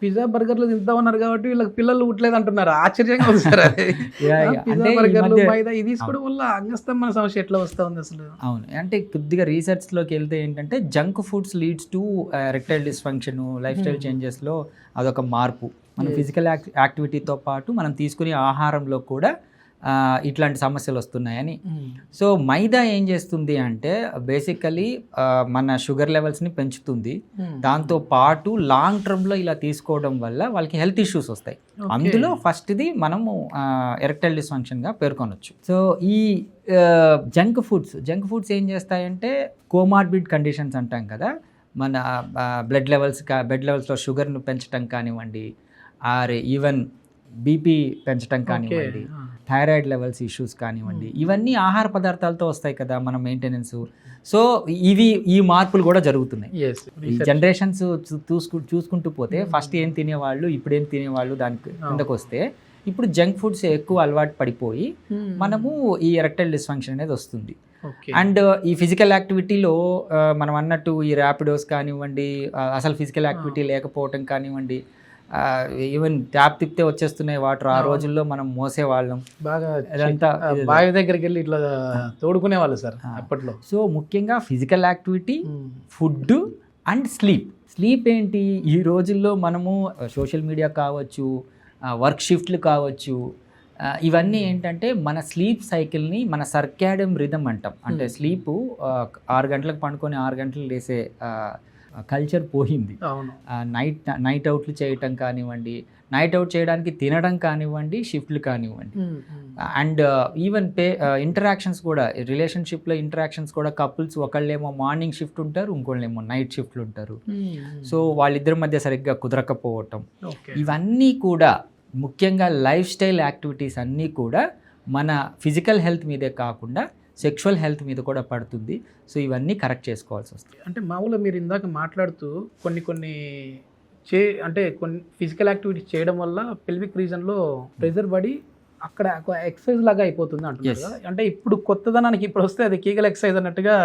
Pizza బర్గర్లు తింటామన్నారు కాబట్టి వీళ్ళకి పిల్లలు పుట్టలేదు అంటున్నారు. ఆశ్చర్యంగా ఉంది సార్ అది. పిజ్జా అంటే ఈ బర్గర్లు మధ్య మైదా ఇది తీసుకోవడం వల్ల అంగస్తంభన సమస్య ఎట్లా వస్తా ఉంది అసలు? అవును. అంటే కొద్దిగా రీసెర్చ్‌లోకి వెళ్తే ఏంటంటే junk foods leads to erectile dysfunction, life style చేంజెస్‌లో అదొక మార్పు. మన ఫిజికల్ యాక్టివిటీతో పాటు మనం తీసుకునే ఆహారంలో కూడా ఇట్లాంటి సమస్యలు వస్తున్నాయని. సో మైదా ఏం చేస్తుంది అంటే బేసికలీ మన షుగర్ లెవెల్స్ని పెంచుతుంది. దాంతో పాటు లాంగ్ టర్మ్లో ఇలా తీసుకోవడం వల్ల వాళ్ళకి హెల్త్ ఇష్యూస్ వస్తాయి. అందులో ఫస్ట్ది మనము ఎరెక్టైల్ డిస్ఫంక్షన్గా పేర్కొనవచ్చు. సో ఈ జంక్ ఫుడ్స్ ఏం చేస్తాయంటే కోమార్బిడ్ కండిషన్స్ అంటాం కదా, మన బ్లడ్ లెవెల్స్లో షుగర్ను పెంచడం కానివ్వండి, ఆర్ ఈవెన్ బీపీ పెంచడం కానివ్వండి, థైరాయిడ్ లెవెల్స్ ఇష్యూస్ కానివ్వండి, ఇవన్నీ ఆహార పదార్థాలతో వస్తాయి కదా మన మెయింటెనెన్స్. సో ఈ మార్పులు కూడా జరుగుతున్నాయి. ఈ జనరేషన్స్ చూసుకుంటూ పోతే ఫస్ట్ ఏం తినేవాళ్ళు, ఇప్పుడు ఏం తినేవాళ్ళు దానికి కిందకు వస్తే ఇప్పుడు జంక్ ఫుడ్స్ ఎక్కువ అలవాటు పడిపోయి మనము ఈ ఎరెక్టైల్ డిస్ఫంక్షన్ అనేది వస్తుంది. అండ్ ఈ ఫిజికల్ యాక్టివిటీలో మనం అన్నట్టు ఈ ర్యాపిడోస్ కానివ్వండి, అసలు ఫిజికల్ యాక్టివిటీ లేకపోవటం కానివ్వండి, ఈవెన్ ట్యాప్ తిప్పితే వచ్చేస్తున్నాయి వాటర్. ఆ రోజుల్లో మనం మోసేవాళ్ళం బాగా, అదంతా బావి దగ్గరికి వెళ్ళి ఇట్లా తోడుకునే వాళ్ళు సార్ అప్పట్లో. సో ముఖ్యంగా physical activity, food and sleep ఏంటి ఈ రోజుల్లో మనము సోషల్ మీడియా కావచ్చు, వర్క్ షిఫ్ట్లు కావచ్చు, ఇవన్నీ ఏంటంటే మన స్లీప్ సైకిల్ని మన సర్కాడియం రిథమ్ అంటాం. అంటే స్లీపు 6 గంటలకు పండుకొని 6 గంటలు లేసే కల్చర్ పోయింది. నైట్ అవుట్లు చేయటం కానివ్వండి, నైట్ అవుట్ చేయడానికి తినడం కానివ్వండి, షిఫ్ట్లు కానివ్వండి, అండ్ ఈవెన్ ఇంటరాక్షన్స్ కూడా, రిలేషన్షిప్లో ఇంటరాక్షన్స్ కూడా కపుల్స్ ఒకళ్ళేమో మార్నింగ్ షిఫ్ట్ ఉంటారు, ఇంకోళ్ళేమో నైట్ షిఫ్ట్లు ఉంటారు. సో వాళ్ళిద్దరి మధ్య సరిగ్గా కుదరకపోవటం, ఇవన్నీ కూడా ముఖ్యంగా లైఫ్ స్టైల్ యాక్టివిటీస్ అన్నీ కూడా మన ఫిజికల్ హెల్త్ మీదే కాకుండా సెక్షువల్ హెల్త్ మీద కూడా పడుతుంది. సో ఇవన్నీ కరెక్ట్ చేసుకోవాల్సి వస్తుంది. అంటే మామూలుగా మీరు ఇందాక మాట్లాడుతూ కొన్ని ఫిజికల్ యాక్టివిటీస్ చేయడం వల్ల పెల్విక్ రీజన్లో ప్రెజర్ పడి అక్కడ ఎక్సర్సైజ్ లాగా అయిపోతుంది అంటున్నారు కదా. అంటే ఇప్పుడు కొత్తదనానికి ఇప్పుడు వస్తే అది కీగల్ ఎక్సర్సైజ్ అన్నట్టుగా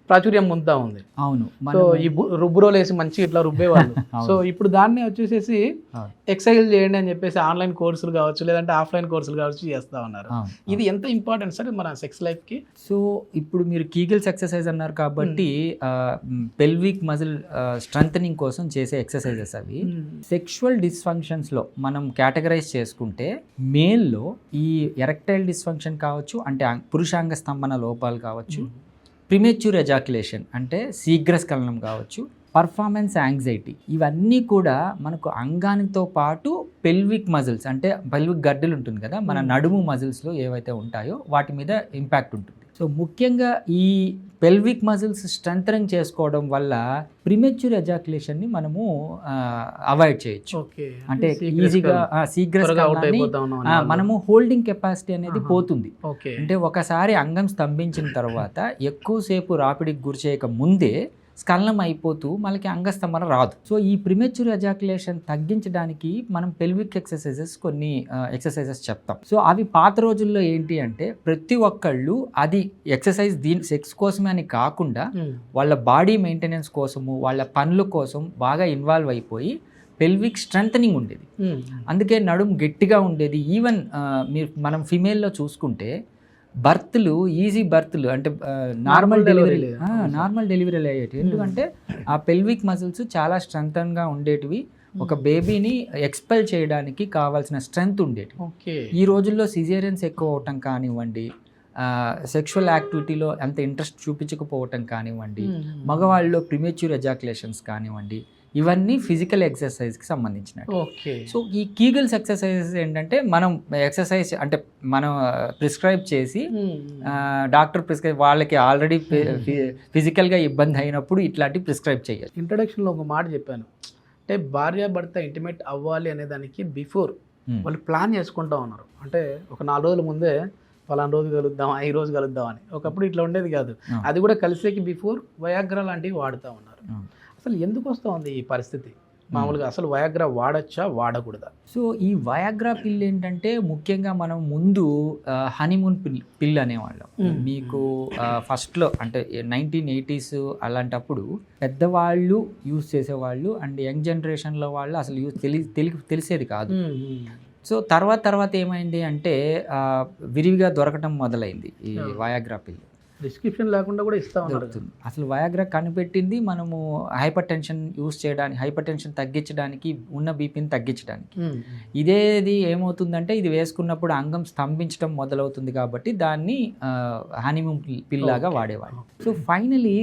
ప్రాచుర్యం పొందుతా ఉంది. అవును. సో ఈ రుబ్బురోలు వేసి మంచిగా ఇట్లా రుబ్బేవాళ్ళు. సో ఇప్పుడు దాన్ని వచ్చేసేసి ఎక్సర్సైజ్ చేయండి అని చెప్పేసి ఆన్లైన్ కోర్సులు కావచ్చు, లేదంటే ఆఫ్లైన్ కోర్సులు కావచ్చు చేస్తా ఉన్నారు. ఇది ఎంత ఇంపార్టెంట్ సార్ మన సెక్స్ లైఫ్కి? సో ఇప్పుడు మీరు కీగల్స్ ఎక్సర్సైజ్ అన్నారు కాబట్టి పెల్విక్ మజిల్ స్ట్రెంథనింగ్ కోసం చేసే ఎక్సర్సైజెస్ అవి. సెక్షువల్ డిస్ఫంక్షన్స్లో మనం కేటగరైజ్ చేసుకుంటే మేల్లో ఈ ఎరెక్టైల్ డిస్ఫంక్షన్ కావచ్చు, అంటే పురుషాంగ స్తంభన లోపాలు కావచ్చు, ప్రిమెచ్యూర్ ఎజాక్యులేషన్ అంటే శీఘ్రస్ఖలనం కావచ్చు, పర్ఫార్మెన్స్ యాంగ్జైటీ, ఇవన్నీ కూడా మనకు అంగానితో పాటు పెల్విక్ మజిల్స్ అంటే పెల్విక్ గడ్డలు ఉంటుంది కదా, మన నడుము మజిల్స్లో ఏవైతే ఉంటాయో వాటి మీద ఇంపాక్ట్ ఉంటుంది. సో ముఖ్యంగా ఈ పెల్విక్ మజిల్స్ స్ట్రెంథనింగ్ చేసుకోవడం వల్ల ప్రిమెచ్యూర్ ఎజాక్యులేషన్ని మనము అవాయిడ్ చేయొచ్చు. అంటే ఈజీగా శీఘ్రస్ఖలనాన్ని మనము హోల్డింగ్ కెపాసిటీ అనేది పోతుంది. అంటే ఒకసారి అంగం స్తంభించిన తర్వాత ఎక్కువసేపు రాపిడికి గురి చేయక ముందే స్ఖలనం అయిపోతూ మనకి అంగస్తంభన రాదు. సో ఈ ప్రిమెచ్యూర్ ఎజాక్యులేషన్ తగ్గించడానికి మనం పెల్విక్ కొన్ని ఎక్సర్సైజెస్ చెప్తాం. సో అవి పాత రోజుల్లో ఏంటి అంటే ప్రతి ఒక్కళ్ళు అది ఎక్సర్సైజ్ సెక్స్ కోసమే అని కాకుండా వాళ్ళ బాడీ మెయింటెనెన్స్ కోసము, వాళ్ళ పనుల కోసం బాగా ఇన్వాల్వ్ అయిపోయి పెల్విక్ స్ట్రెంథనింగ్ ఉండేది. అందుకే నడుము గట్టిగా ఉండేది. ఈవెన్ మనం ఫిమేల్లో చూసుకుంటే ఈజీ బర్త్లు అంటే నార్మల్ డెలివరీలు అయ్యేవి. ఎందుకంటే ఆ పెల్విక్ మజిల్స్ చాలా స్ట్రెంథన్గా ఉండేటివి. ఒక బేబీని ఎక్స్పెల్ చేయడానికి కావాల్సిన స్ట్రెంగ్త్ ఉండేది. ఈ రోజుల్లో సిజేరియన్స్ ఎక్కువ అవటం కానివ్వండి, సెక్షువల్ యాక్టివిటీలో అంత ఇంట్రెస్ట్ చూపించకపోవటం కానివ్వండి, మగవాళ్ళలో ప్రిమెచ్యూర్ ఎజాక్యులేషన్స్ కానివ్వండి, ఇవన్నీ ఫిజికల్ ఎక్సర్సైజ్కి సంబంధించినవి. సో ఈ కీగల్స్ ఎక్సర్సైజెస్ ఏంటంటే మనం ఎక్సర్సైజ్ అంటే మనం ప్రిస్క్రైబ్ చేసి డాక్టర్ వాళ్ళకి ఆల్రెడీ ఫిజికల్గా ఇబ్బంది అయినప్పుడు ఇట్లాంటివి ప్రిస్క్రైబ్ చేయాలి. ఇంట్రడక్షన్లో ఒక మాట చెప్పాను, అంటే భార్య భర్త ఇంటిమేట్ అవ్వాలి అనే దానికి బిఫోర్ వాళ్ళు ప్లాన్ చేసుకుంటా ఉన్నారు. అంటే ఒక 4 రోజుల ముందే ఫలానా రోజు కలుద్దాం, ఈ రోజు కలుద్దాం అని. ఒకప్పుడు ఇట్లా ఉండేది కాదు. అది కూడా కలిసేకి బిఫోర్ వయాగ్రా లాంటివి వాడుతూ ఉన్నారు. అసలు ఎందుకు వస్తూ ఉంది ఈ పరిస్థితి? మామూలుగా అసలు వయాగ్రా వాడచ్చా వాడకూడదా? సో ఈ వయాగ్రా పిల్ ఏంటంటే ముఖ్యంగా మనం ముందు హనీమూన్ పిల్ అనేవాళ్ళం. మీకు ఫస్ట్లో అంటే 1980s అలాంటప్పుడు పెద్దవాళ్ళు యూజ్ చేసేవాళ్ళు అండ్ యంగ్ జనరేషన్లో వాళ్ళు అసలు యూజ్ తెలిసేది కాదు. సో తర్వాత ఏమైంది అంటే విరివిగా దొరకటం మొదలైంది ఈ వయాగ్రా పిల్. డిస్క్రిప్షన్ లేకుండా కూడా ఇస్తా ఉన్నారు. అసలు వయాగ్రా కనిపెట్టింది మనము హైపర్ టెన్షన్ యూస్ చేయడానికి, హైపర్ టెన్షన్ తగ్గించడానికి, ఉన్న బీపీని తగ్గించడానికి. ఇదేది ఏమవుతుందంటే ఇది వేసుకున్నప్పుడు అంగం స్తంభించడం మొదలవుతుంది కాబట్టి దాన్ని హనీమూన్ పిల్ లాగా వాడేవాళ్ళు. సో ఫైనలీ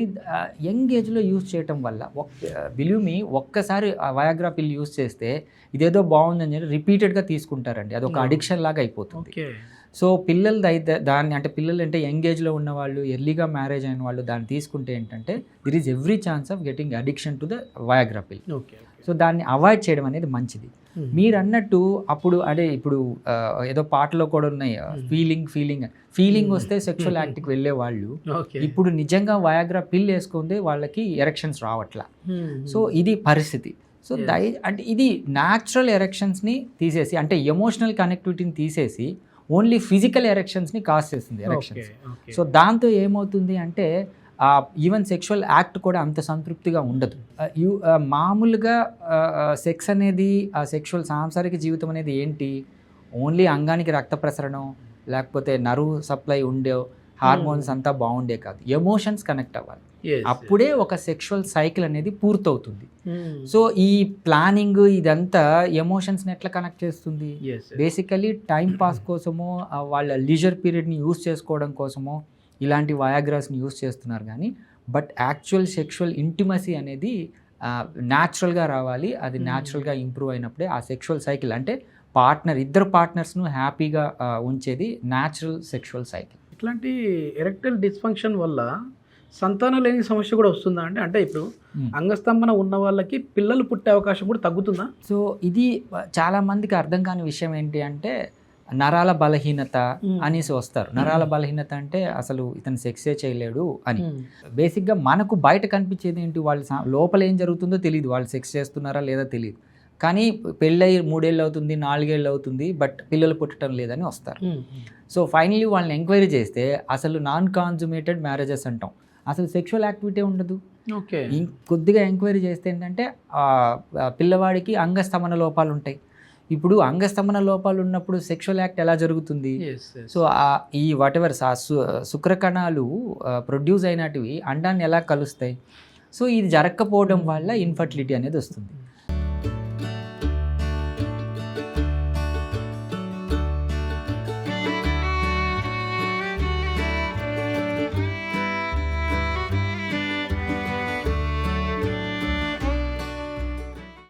యంగ్ ఏజ్లో యూస్ చేయటం వల్ల బిలీవ్ మీ ఒక్కసారి వయాగ్రా పిల్ యూస్ చేస్తే ఇదేదో బాగుందని చెప్పి రిపీటెడ్గా తీసుకుంటారండి. అది ఒక అడిక్షన్ లాగా అయిపోతుంది. సో పిల్లలు అయితే దాన్ని అంటే పిల్లలు అంటే యంగ్ ఏజ్లో ఉన్న వాళ్ళు, ఎర్లీగా మ్యారేజ్ అయిన వాళ్ళు దాన్ని తీసుకుంటే ఏంటంటే దిర్ is every chance of getting addiction to the Viagra పిల్. సో దాన్ని అవాయిడ్ చేయడం అనేది మంచిది. మీరు అన్నట్టు అప్పుడు అదే ఇప్పుడు ఏదో పాటలో కూడా ఉన్నాయి ఫీలింగ్ వస్తే సెక్షువల్ యాక్ట్కి వెళ్ళే వాళ్ళు ఇప్పుడు నిజంగా వయాగ్రా పిల్ వేసుకుంటే వాళ్ళకి ఎరెక్షన్స్ రావట్లా. సో ఇది పరిస్థితి. సో అంటే ఇది న్యాచురల్ ఎరెక్షన్స్ని తీసేసి అంటే ఎమోషనల్ కనెక్టివిటీని తీసేసి ఓన్లీ ఫిజికల్ ఎరెక్షన్స్ని కాజ్ చేస్తుంది ఎరెక్షన్స్. సో దాంతో ఏమవుతుంది అంటే ఈవెన్ సెక్షువల్ యాక్ట్ కూడా అంత సంతృప్తిగా ఉండదు. మామూలుగా సెక్స్ అనేది ఆ సెక్షువల్ సాంసారిక జీవితం అనేది ఏంటి, ఓన్లీ అంగానికి రక్త ప్రసరణం లేకపోతే నర్వ్ సప్లై ఉండే హార్మోన్స్ అంతా బాగుండే కాదు, ఎమోషన్స్ కనెక్ట్ అవ్వాలి. అప్పుడే ఒక సెక్షువల్ సైకిల్ అనేది పూర్తవుతుంది. సో ఈ ప్లానింగ్ ఇదంతా ఎమోషన్స్ని ఎట్లా కనెక్ట్ చేస్తుంది? బేసికలీ టైం పాస్ కోసమో వాళ్ళ లీజర్ పీరియడ్ని యూస్ చేసుకోవడం కోసమో ఇలాంటి వయాగ్రాస్ని యూస్ చేస్తున్నారు. కానీ బట్ యాక్చువల్ సెక్షువల్ ఇంటిమసీ అనేది న్యాచురల్గా రావాలి. అది న్యాచురల్గా ఇంప్రూవ్ అయినప్పుడే ఆ సెక్షువల్ సైకిల్ అంటే ఇద్దరు పార్ట్నర్స్ను హ్యాపీగా ఉంచేది న్యాచురల్ సెక్షువల్ సైకిల్. ఇట్లాంటి ఎరెక్టైల్ డిస్ఫంక్షన్ వల్ల సంతానం లేని సమస్య కూడా వస్తుందా? అంటే ఇప్పుడు అంగస్తంభన ఉన్న వాళ్ళకి పిల్లలు పుట్టే అవకాశం కూడా తగ్గుతుందా? సో ఇది చాలా మందికి అర్థం కాని విషయం ఏంటి అంటే నరాల బలహీనత అనేసి వస్తారు. నరాల బలహీనత అంటే అసలు ఇతను సెక్సే చేయలేడు అని. బేసిక్గా మనకు బయట కనిపించేది ఏంటి, వాళ్ళు లోపల ఏం జరుగుతుందో తెలియదు, వాళ్ళు సెక్స్ చేస్తున్నారా లేదా తెలియదు. కానీ పెళ్ళై 3 ఏళ్ళు అవుతుంది, 4 ఏళ్ళు అవుతుంది, బట్ పిల్లలు పుట్టడం లేదని వస్తారు. సో ఫైనలీ వాళ్ళని ఎంక్వైరీ చేస్తే అసలు నాన్ కాన్జుమేటెడ్ మ్యారేజెస్ అంటాం, అసలు సెక్షువల్ యాక్టివిటీ ఉండదు. కొద్దిగా ఎంక్వైరీ చేస్తే ఏంటంటే పిల్లవాడికి అంగస్తంభన లోపాలు ఉంటాయి. ఇప్పుడు అంగస్తంభన లోపాలు ఉన్నప్పుడు సెక్షువల్ యాక్ట్ ఎలా జరుగుతుంది? సో ఈ వాటెవర్ శుక్రకణాలు ప్రొడ్యూస్ అయినటివి అండాన్ని ఎలా కలుస్తాయి? సో ఇది జరగకపోవడం వల్ల ఇన్ఫర్టిలిటీ అనేది వస్తుంది.